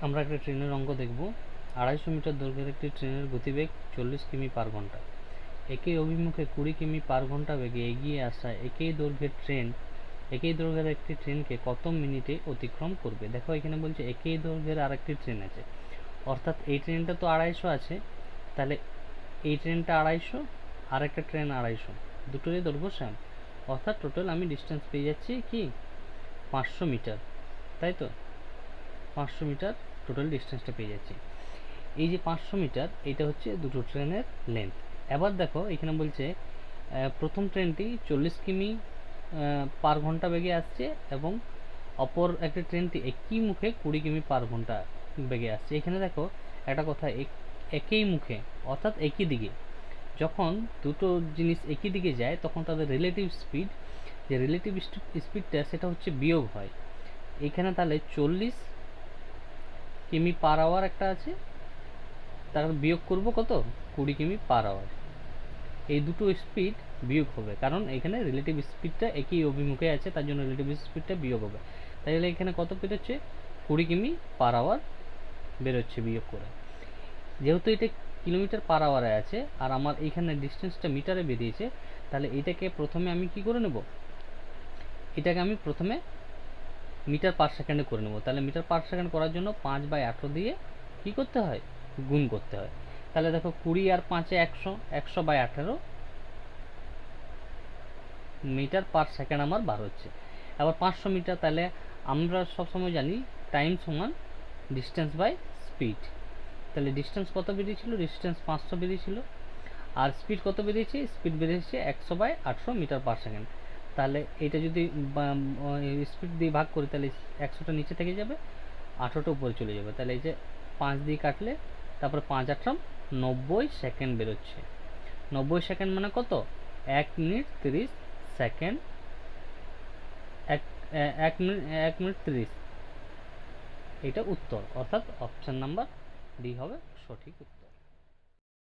আমরা একটা ট্রেনের অঙ্ক দেখব। 250 মিটার দৈর্ঘ্যের একটি ট্রেনের গতিবেগ 40 কিমি পার ঘন্টা। একই অভিমুখে 20 কিমি পার ঘন্টা বেগে এগিয়ে আসা একই দৈর্ঘ্যের একটি ট্রেনকে কত মিনিটে অতিক্রম করবে। দেখো এখানে বলছে একই দৈর্ঘ্যের আরেকটি ট্রেন আছে, অর্থাৎ এই ট্রেনটা তো 250 আছে, তাহলে এই ট্রেনটা 250 আর একটা ট্রেন 250, দুটোরই দৈর্ঘ্য সেম, অর্থাৎ টোটাল আমি ডিস্টেন্স পেয়ে যাচ্ছি কি 500 মিটার, তাই তো 500 মিটার টোটাল ডিস্টেন্সটা পেয়ে যাচ্ছি। এই যে 500 মিটার এটা হচ্ছে দুটো ট্রেনের লেন্থ। এবার দেখো এখানে বলছে প্রথম ট্রেনটি 40 কিমি পার ঘন্টা বেগে আসছে এবং অপর একটা ট্রেনটি একই মুখে 20 কিমি পার ঘন্টা বেগে আসছে। এখানে দেখো একটা কথা, একই মুখে অর্থাৎ একই দিকে, যখন দুটো জিনিস একই দিকে যায় তখন তাদের রিলেটিভ স্পিড, যে রিলেটিভ স্পিডটা সেটা হচ্ছে বিয়োগ হয়। এখানে তাহলে 40 কিমি পার আওয়ার একটা আছে, তার বিয়োগ করব কত 20 কিমি পার আওয়ার। এই দুটো স্পিড বিয়োগ হবে, কারণ এখানে রিলেটিভ স্পিডটা একই অভিমুখে আছে, তার জন্য রিলেটিভ স্পিডটা বিয়োগ হবে। তাহলে এখানে কত বেরোচ্ছে 20 কিমি পার আওয়ার বেরোচ্ছে বিয়োগ করে। যেহেতু এটা কিলোমিটার পার আওয়ারে আছে আর আমার এখানে ডিস্টেন্সটা মিটারে বেরিয়েছে, তাহলে এটাকে প্রথমে আমি কি করে নেব, এটাকে আমি প্রথমে মিটার পার সেকেন্ডে করে নেব। তাহলে মিটার পার সেকেন্ড করার জন্য 5/18 দিয়ে কি করতে হয়, গুণ করতে হয়। তাহলে দেখো 20 আর 5-এ 100, 100/18 মিটার পার সেকেন্ড আমার বার হচ্ছে। আবার 500 মিটার, তাহলে আমরা সবসময় জানি টাইম সমান ডিস্টেন্স বাই স্পিড। তাহলে ডিস্টেন্স কত বেরিয়েছিল, ডিস্টেন্স 500 বেরিয়েছিল, আর স্পিড কত বেরিয়েছে, স্পিড বেরিয়েছে 100/800 মিটার পার সেকেন্ড। তাহলে এটা যদি স্পিড দিয়ে ভাগ করি তাহলে 100টা নিচে থেকে যাবে, 18টা উপরে চলে যাবে। তাহলে এই যে 5 দিয়ে কাটলে তারপরে 5/8 90 সেকেন্ড বেরোচ্ছে। 90 সেকেন্ড মানে কত, 1 মিনিট 30 সেকেন্ড, 1 মিনিট 30। এটা উত্তর, অর্থাৎ অপশন নাম্বার ডি হবে সঠিক উত্তর।